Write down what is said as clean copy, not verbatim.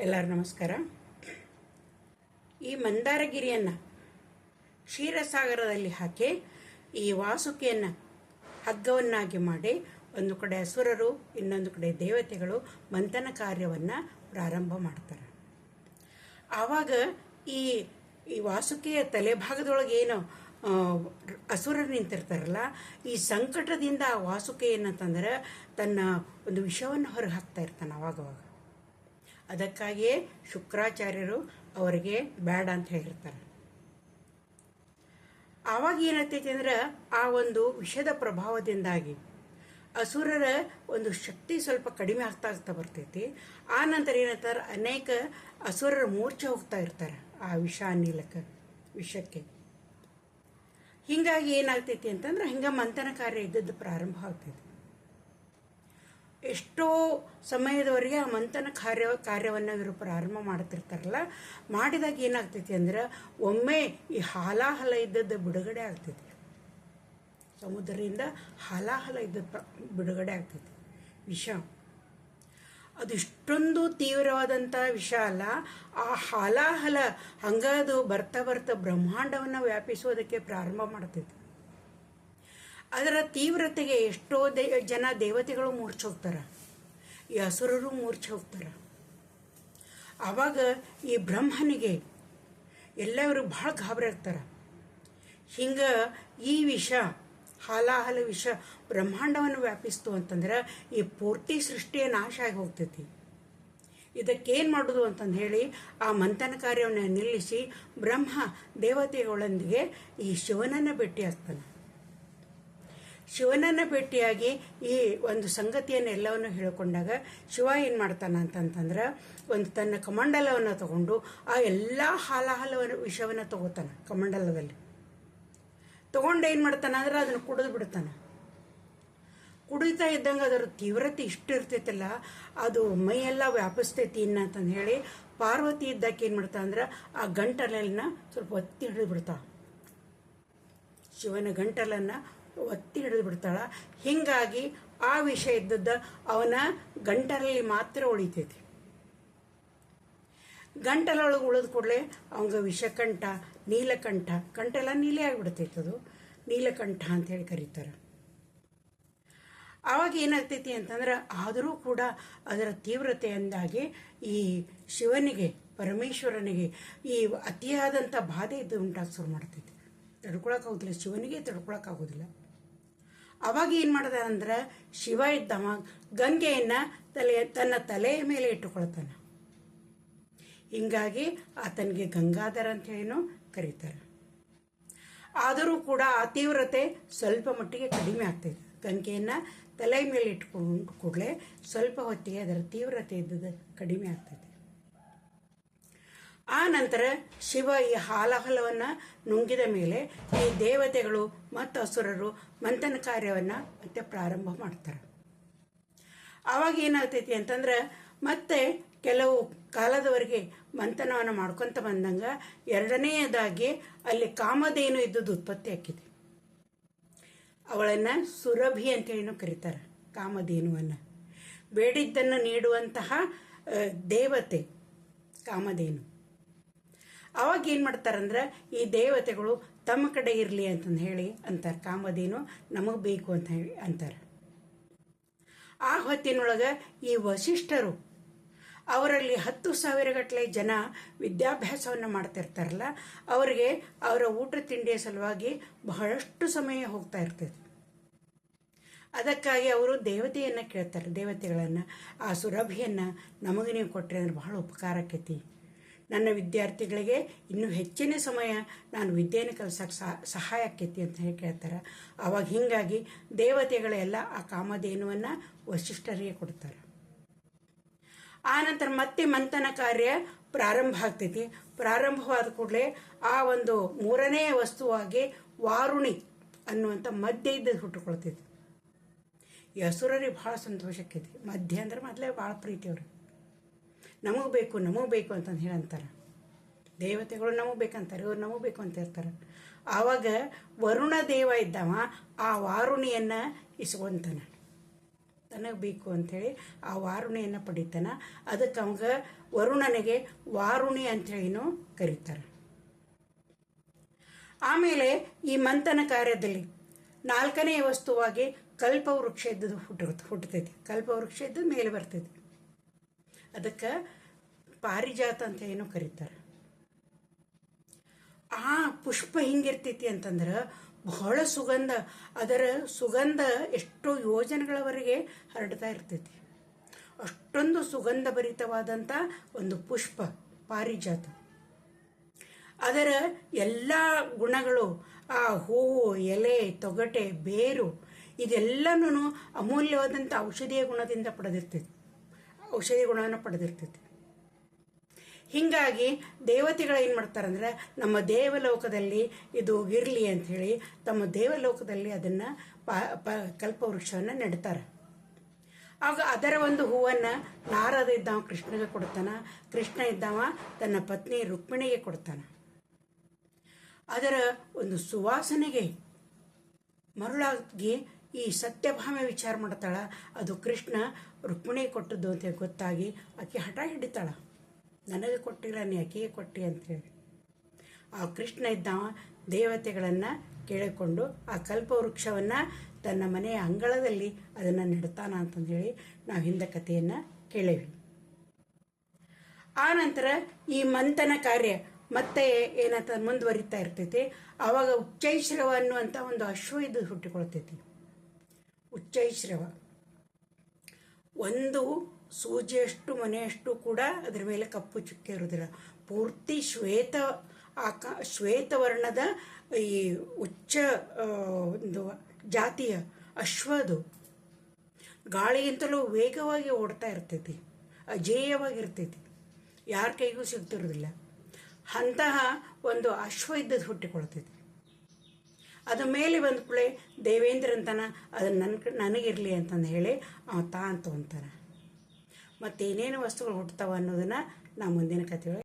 ಎಲ್ಲರೂ ನಮಸ್ಕಾರ. ಈ ಮಂದಾರಗಿರಿಯನ್ನು ಕ್ಷೀರಸಾಗರದಲ್ಲಿ ಹಾಕಿ ಈ ವಾಸುಕಿಯನ್ನು ಹಗ್ಗವನ್ನಾಗಿ ಮಾಡಿ ಒಂದು ಕಡೆ ಅಸುರರು ಇನ್ನೊಂದು ಕಡೆ ದೇವತೆಗಳು ಮಂಥನ ಕಾರ್ಯವನ್ನು ಪ್ರಾರಂಭ ಮಾಡ್ತಾರೆ. ಆವಾಗ ಈ ಈ ವಾಸುಕಿಯ ತಲೆಭಾಗದೊಳಗೆ ಏನು ಅಸುರರು ನಿಂತಿರ್ತಾರಲ್ಲ, ಈ ಸಂಕಟದಿಂದ ಆ ವಾಸುಕಿ ಏನಂತಂದ್ರೆ ತನ್ನ ಒಂದು ವಿಷವನ್ನು ಹೊರಗೆ ಹಾಕ್ತಾ ಇರ್ತಾನೆ ಅವಾಗವಾಗ. ಅದಕ್ಕಾಗಿಯೇ ಶುಕ್ರಾಚಾರ್ಯರು ಅವರಿಗೆ ಬೇಡ ಅಂತ ಹೇಳಿರ್ತಾರೆ. ಆವಾಗ ಏನಾಗ್ತೈತಿ ಅಂದ್ರೆ ಆ ಒಂದು ವಿಷದ ಪ್ರಭಾವದಿಂದಾಗಿ ಅಸುರರ ಒಂದು ಶಕ್ತಿ ಸ್ವಲ್ಪ ಕಡಿಮೆ ಆಗ್ತಾ ಬರ್ತೈತಿ. ಆ ನಂತರ ಏನಂತಾರೆ, ಅನೇಕ ಅಸುರರ ಮೂರ್ಛೆ ಹೋಗ್ತಾ ಇರ್ತಾರೆ ಆ ವಿಷಕ್ಕೆ. ಹಿಂಗಾಗಿ ಏನಾಗ್ತೈತಿ ಅಂತಂದ್ರೆ ಹಿಂಗೆ ಮಂಥನ ಕಾರ್ಯ ಇದ್ದದ್ದು ಪ್ರಾರಂಭ ಆಗ್ತೈತಿ. ಎಷ್ಟೋ ಸಮಯದವರೆಗೆ ಆ ಮಂಥನ ಕಾರ್ಯವನ್ನು ಇವರು ಪ್ರಾರಂಭ ಮಾಡ್ತಿರ್ತಾರಲ್ಲ, ಮಾಡಿದಾಗ ಏನಾಗ್ತೈತಿ ಅಂದ್ರೆ ಒಮ್ಮೆ ಈ ಹಾಲಾಹಲ ಇದ್ದದ್ದು ಬಿಡುಗಡೆ ಆಗ್ತೈತಿ. ಸಮುದ್ರದಿಂದ ಹಾಲಾಹಲ ಇದ್ದದ್ದು ಬಿಡುಗಡೆ ಆಗ್ತೈತಿ. ವಿಷ ಅದು ಇಷ್ಟೊಂದು ತೀವ್ರವಾದಂಥ ವಿಷ ಅಲ್ಲ. ಆ ಹಾಲಾಹಲ ಹಂಗದು ಬರ್ತಾ ಬರ್ತಾ ಬ್ರಹ್ಮಾಂಡವನ್ನು ವ್ಯಾಪಿಸೋದಕ್ಕೆ ಪ್ರಾರಂಭ ಮಾಡ್ತೈತಿ. ಅದರ ತೀವ್ರತೆಗೆ ಎಷ್ಟೋ ಜನ ದೇವತೆಗಳು ಮೂರ್ಛೆ ಹೋಗ್ತಾರೆ, ಈ ಅಸುರರು ಮೂರ್ಛೆ ಹೋಗ್ತಾರೆ. ಆವಾಗ ಈ ಬ್ರಹ್ಮನಿಗೆ ಎಲ್ಲವರು ಭಾಳ ಗಾಬರಿ ಆಗ್ತಾರೆ. ಹಿಂಗೆ ಈ ವಿಷ ಹಾಲಾಹಲ ವಿಷ ಬ್ರಹ್ಮಾಂಡವನ್ನು ವ್ಯಾಪಿಸ್ತು ಅಂತಂದ್ರೆ ಈ ಪೂರ್ತಿ ಸೃಷ್ಟಿಯ ನಾಶ ಆಗಿ ಹೋಗ್ತೈತಿ. ಇದಕ್ಕೇನು ಮಾಡೋದು ಅಂತಂದು ಹೇಳಿ ಆ ಮಂಥನ ಕಾರ್ಯವನ್ನು ನಿಲ್ಲಿಸಿ ಬ್ರಹ್ಮ ದೇವತೆಗಳೊಂದಿಗೆ ಈ ಶಿವನನ್ನು ಭೇಟಿಯಾಗ್ತಾನೆ. ಶಿವನನ್ನು ಭೇಟಿಯಾಗಿ ಈ ಒಂದು ಸಂಗತಿಯನ್ನು ಎಲ್ಲವನ್ನು ಹೇಳಿಕೊಂಡಾಗ ಶಿವ ಏನು ಮಾಡ್ತಾನೆ ಅಂತಂತಂದ್ರೆ ಒಂದು ತನ್ನ ಕಮಂಡಲವನ್ನು ತಗೊಂಡು ಆ ಎಲ್ಲ ಹಾಲಾಹಲವನ್ನು ವಿಷವನ್ನು ತಗೋತಾನೆ. ಕಮಂಡಲದಲ್ಲಿ ತಗೊಂಡು ಏನು ಮಾಡ್ತಾನೆ ಅಂದ್ರೆ ಅದನ್ನು ಕುಡಿದು ಬಿಡ್ತಾನೆ. ಕುಡಿತಾ ಇದ್ದಂಗೆ ಅದರ ತೀವ್ರತೆ ಇಷ್ಟು ಇರ್ತೈತಲ್ಲ, ಅದು ಮೈಯೆಲ್ಲ ವ್ಯಾಪಿಸ್ತೈತಿ ಅಂತಂದು ಹೇಳಿ ಪಾರ್ವತಿ ಇದ್ದಕ್ಕೆ ಏನು ಮಾಡ್ತಾ ಅಂದ್ರೆ ಆ ಗಂಟಲನ್ನ ಸ್ವಲ್ಪ ಒತ್ತಿ ಹಿಡಿದು ಬಿಡ್ತಾಳ. ಶಿವನ ಗಂಟಲನ್ನು ಒತ್ತಿ ಹಿಡಿದು ಬಿಡ್ತಾಳ. ಹಿಂಗಾಗಿ ಆ ವಿಷ ಇದ್ದದ್ದು ಅವನ ಗಂಟಲಲ್ಲಿ ಮಾತ್ರ ಉಳಿತೈತಿ. ಗಂಟಲೊಳಗೆ ಉಳಿದ ಕೂಡಲೇ ಅವಂಗ ವಿಷಕಂಠ, ನೀಲಕಂಠ, ಕಂಠೆಲ್ಲ ನೀಲೇ ಆಗಿಬಿಡ್ತೈತೆ. ಅದು ನೀಲಕಂಠ ಅಂತೇಳಿ ಕರೀತಾರೆ. ಆವಾಗ ಏನಾಗ್ತೈತಿ ಅಂತಂದ್ರೆ ಆದರೂ ಕೂಡ ಅದರ ತೀವ್ರತೆಯಿಂದಾಗಿ ಈ ಶಿವನಿಗೆ, ಪರಮೇಶ್ವರನಿಗೆ ಈ ಅತಿಯಾದಂಥ ಬಾಧೆ ಇದ್ದು ಉಂಟಾಗಿ ಶುರು ಮಾಡ್ತೈತಿ. ತಡ್ಕೊಳಕ್ಕಾಗೋದಿಲ್ಲ, ಶಿವನಿಗೆ ತಡ್ಕೊಳಕ್ಕಾಗೋದಿಲ್ಲ. ಅವಾಗ ಏನು ಮಾಡ್ದ ಅಂದ್ರೆ ಶಿವ ಇದ್ದವ ಗಂಗೆಯನ್ನು ತನ್ನ ತಲೆಯ ಮೇಲೆ ಇಟ್ಟುಕೊಳ್ತಾನೆ. ಹಿಂಗಾಗಿ ಆತನಿಗೆ ಗಂಗಾಧರ ಅಂತ ಹೇಳಿನೂ ಕರೀತಾರೆ. ಆದರೂ ಕೂಡ ಆ ತೀವ್ರತೆ ಸ್ವಲ್ಪ ಮಟ್ಟಿಗೆ ಕಡಿಮೆ ಆಗ್ತೈತೆ. ಗಂಗೆಯನ್ನು ತಲೆ ಮೇಲೆ ಇಟ್ಕೊಂಡು ಕೂಡಲೇ ಸ್ವಲ್ಪ ಹೊತ್ತಿಗೆ ಅದರ ತೀವ್ರತೆ ಇದ್ದದ್ದು ಕಡಿಮೆ ಆಗ್ತೈತೆ. ಆ ನಂತರ ಶಿವ ಈ ಹಾಲಾಹಲವನ್ನು ನುಂಗಿದ ಮೇಲೆ ಈ ದೇವತೆಗಳು ಮತ್ತು ಅಸುರರು ಮಂಥನ ಕಾರ್ಯವನ್ನು ಮತ್ತೆ ಪ್ರಾರಂಭ ಮಾಡ್ತಾರೆ. ಆವಾಗ ಏನಾಗ್ತೈತಿ ಅಂತಂದ್ರೆ ಮತ್ತೆ ಕೆಲವು ಕಾಲದವರೆಗೆ ಮಂಥನವನ್ನು ಮಾಡ್ಕೊತ ಬಂದಂಗೆ ಎರಡನೆಯದಾಗಿ ಅಲ್ಲಿ ಕಾಮಧೇನು ಇದ್ದದ್ದು ಉತ್ಪತ್ತಿ ಆಕ್ಕೈತಿ. ಅವಳನ್ನು ಸುರಭಿ ಅಂತೇಳಿ ಕರೀತಾರೆ. ಕಾಮಧೇನುವನ್ನು ಬೇಡಿದ್ದನ್ನು ನೀಡುವಂತಹ ದೇವತೆ ಕಾಮಧೇನು. ಅವಾಗ ಏನು ಮಾಡ್ತಾರಂದ್ರೆ ಈ ದೇವತೆಗಳು ತಮ್ಮ ಕಡೆ ಇರಲಿ ಅಂತಂದು ಹೇಳಿ ಅಂತಾರೆ. ಕಾಮಧೇನು ನಮಗೆ ಬೇಕು ಅಂತ ಹೇಳಿ ಅಂತಾರೆ. ಆ ಹೊತ್ತಿನೊಳಗೆ ಈ ವಸಿಷ್ಠರು ಅವರಲ್ಲಿ 10,000 ಗಟ್ಟಲೆ ಜನ ವಿದ್ಯಾಭ್ಯಾಸವನ್ನು ಮಾಡ್ತಿರ್ತಾರಲ್ಲ, ಅವರಿಗೆ ಅವರ ಊಟ ತಿಂಡಿಯ ಸಲುವಾಗಿ ಬಹಳಷ್ಟು ಸಮಯ ಹೋಗ್ತಾ ಇರ್ತೈತಿ. ಅದಕ್ಕಾಗಿ ಅವರು ದೇವತೆಯನ್ನು ಕೇಳ್ತಾರೆ, ದೇವತೆಗಳನ್ನು, ಆ ಸುರಭಿಯನ್ನು ನಮಗೆ ನೀವು ಕೊಟ್ಟರೆ ಅಂದ್ರೆ ಬಹಳ ಉಪಕಾರ ಆಕೈತಿ. ನನ್ನ ವಿದ್ಯಾರ್ಥಿಗಳಿಗೆ ಇನ್ನೂ ಹೆಚ್ಚಿನ ಸಮಯ ನಾನು ವಿದ್ಯೆಯನ್ನು ಕಲಿಸೋಕೆ ಸಹಾಯ ಆಕೈತಿ ಅಂತ ಹೇಳಿ ಕೇಳ್ತಾರೆ. ಆವಾಗ ಹಿಂಗಾಗಿ ದೇವತೆಗಳೆಲ್ಲ ಆ ಕಾಮಧೇನುವನ್ನು ವಸಿಷ್ಠರಿಗೆ ಕೊಡ್ತಾರೆ. ಆ ನಂತರ ಮತ್ತೆ ಮಂಥನ ಕಾರ್ಯ ಪ್ರಾರಂಭ ಆಗ್ತೈತಿ. ಪ್ರಾರಂಭವಾದ ಕೂಡಲೇ ಆ ಒಂದು ಮೂರನೆಯ ವಸ್ತುವಾಗಿ ವಾರುಣಿ ಅನ್ನುವಂಥ ಮಧ್ಯ ಇದ್ದದ್ದು ಹುಟ್ಟುಕೊಳ್ತೈತಿ. ಈ ಅಸುರರಿಗೆ ಭಾಳ ಸಂತೋಷಕ್ಕೈತಿ. ಮಧ್ಯ ಅಂದ್ರೆ ಮೊದಲೇ ಭಾಳ ಪ್ರೀತಿ ಅವ್ರಿಗೆ. ನಮಗೆ ಬೇಕು ಅಂತಂದು ಹೇಳಿ ಅಂತಾರೆ. ದೇವತೆಗಳು ನಮಗೆ ಬೇಕಂತಾರೆ, ಇವ್ರು ನಮಗೆ ಬೇಕು ಅಂತ ಇರ್ತಾರೆ. ಆವಾಗ ವರುಣ ದೇವ ಇದ್ದವ ಆ ವಾರುಣಿಯನ್ನು ಇಸ್ಕೊಂತಾನೆ. ತನಗೆ ಬೇಕು ಅಂಥೇಳಿ ಆ ವಾರುಣಿಯನ್ನು ಪಡಿತಾನೆ. ಅದಕ್ಕೆ ಅವಾಗ ವರುಣನಿಗೆ ವಾರುಣಿ ಅಂಥೇಳಿನೂ ಕರೀತಾರೆ. ಆಮೇಲೆ ಈ ಮಂಥನ ಕಾರ್ಯದಲ್ಲಿ 4ನೇ ವಸ್ತುವಾಗಿ ಕಲ್ಪವೃಕ್ಷ ಇದ್ದದ್ದು ಹುಟ್ಟತೈತಿ. ಕಲ್ಪವೃಕ್ಷ ಇದ್ದು ಮೇಲೆ ಬರ್ತೈತಿ. ಅದಕ್ಕೆ ಪಾರಿಜಾತ ಅಂತ ಏನೋ ಕರೀತಾರೆ. ಆ ಪುಷ್ಪ ಹಿಂಗಿರ್ತೈತಿ ಅಂತಂದ್ರೆ ಬಹಳ ಸುಗಂಧ. ಅದರ ಸುಗಂಧ ಎಷ್ಟೋ ಯೋಜನೆಗಳವರೆಗೆ ಹರಡ್ತಾ ಇರ್ತೈತಿ. ಅಷ್ಟೊಂದು ಸುಗಂಧ ಭರಿತವಾದಂಥ ಒಂದು ಪುಷ್ಪ ಪಾರಿಜಾತ. ಅದರ ಎಲ್ಲ ಗುಣಗಳು, ಆ ಹೂವು, ಎಲೆ, ತೊಗಟೆ, ಬೇರು, ಇದೆಲ್ಲನೂ ಅಮೂಲ್ಯವಾದಂಥ ಔಷಧೀಯ ಗುಣದಿಂದ ಪಡೆದಿರ್ತೈತಿ. ಔಷಧಿ ಗುಣವನ್ನು ಪಡೆದಿರ್ತೈತಿ. ಹೀಗಾಗಿ ದೇವತೆಗಳು ಏನು ಮಾಡ್ತಾರಂದ್ರೆ, ನಮ್ಮ ದೇವಲೋಕದಲ್ಲಿ ಇದು ಇರಲಿ ಅಂಥೇಳಿ ತಮ್ಮ ದೇವಲೋಕದಲ್ಲಿ ಅದನ್ನು ಕಲ್ಪವೃಕ್ಷವನ್ನು ನೆಡ್ತಾರೆ. ಆಗ ಅದರ ಒಂದು ಹೂವನ್ನು ನಾರದ ಇದ್ದವ ಕೃಷ್ಣಗೆ ಕೊಡ್ತಾನೆ. ಕೃಷ್ಣ ಇದ್ದವ ತನ್ನ ಪತ್ನಿ ರುಕ್ಮಿಣಿಗೆ ಕೊಡ್ತಾನೆ. ಅದರ ಒಂದು ಸುವಾಸನೆಗೆ ಮರುಳಾಗಿ ಈ ಸತ್ಯಭಾಮೆ ವಿಚಾರ ಮಾಡ್ತಾಳ. ಅದು ಕೃಷ್ಣ ರುಕ್ಮಿಣಿಗೆ ಕೊಟ್ಟದ್ದು ಅಂತ ಗೊತ್ತಾಗಿ ಆಕೆ ಹಠ ಹಿಡಿತಾಳ, ನನಗೆ ಕೊಟ್ಟಿಲ್ಲ, ನೀ ಆಕೆಗೆ ಕೊಟ್ಟಿ ಅಂಥೇಳಿ. ಆ ಕೃಷ್ಣ ಇದ್ದವ ದೇವತೆಗಳನ್ನು ಕೇಳಿಕೊಂಡು ಆ ಕಲ್ಪವೃಕ್ಷವನ್ನು ತನ್ನ ಮನೆಯ ಅಂಗಳದಲ್ಲಿ ಅದನ್ನು ನೆಡ್ತಾನ ಅಂತಂದೇಳಿ ನಾವು ಹಿಂದೆ ಕಥೆಯನ್ನು ಕೇಳೇವಿ. ಆ ನಂತರ ಈ ಮಂಥನ ಕಾರ್ಯ ಮತ್ತೆ ಏನಂತ ಮುಂದುವರಿತಾ ಇರ್ತೈತಿ. ಆವಾಗ ಉಚ್ಚೈಶ್ರವ ಅನ್ನುವಂಥ ಒಂದು ಅಶ್ವ ಇದು ಹುಟ್ಟಿಕೊಳ್ತೈತಿ. ಉಚ್ಚೈಶ್ರವ ಒಂದು ಸೂಜಿಯಷ್ಟು ಮನೆಯಷ್ಟು ಕೂಡ ಅದರ ಮೇಲೆ ಕಪ್ಪು ಚುಕ್ಕೆ ಇರೋದಿಲ್ಲ. ಪೂರ್ತಿ ಶ್ವೇತವರ್ಣದ ಈ ಉಚ್ಚ ಒಂದು ಜಾತಿಯ ಅಶ್ವದು ಗಾಳಿಗಿಂತಲೂ ವೇಗವಾಗಿ ಓಡ್ತಾ ಇರ್ತೈತಿ. ಅಜೇಯವಾಗಿರ್ತೈತಿ, ಯಾರ ಕೈಗೂ ಸಿಗ್ತಿರೋದಿಲ್ಲ. ಅಂತಹ ಒಂದು ಅಶ್ವ ಇದ್ದದ್ದು ಹುಟ್ಟಿಕೊಳ್ತೈತಿ. ಅದು ಮೇಲೆ ಬಂದ ಕೂಡಲೇ ದೇವೇಂದ್ರ ಅಂತಾನೆ, ಅದು ನನಗಿರಲಿ ಅಂತಂದು ಹೇಳಿ ಅವ ತಾ ಅಂತ ಅಂತಾನೆ. ಮತ್ತೇನೇನು ವಸ್ತುಗಳು ಹುಟ್ಟುತ್ತಾವ ಅನ್ನೋದನ್ನು ನಾವು ಮುಂದಿನ ಕಥೆಯೊಳಗೆ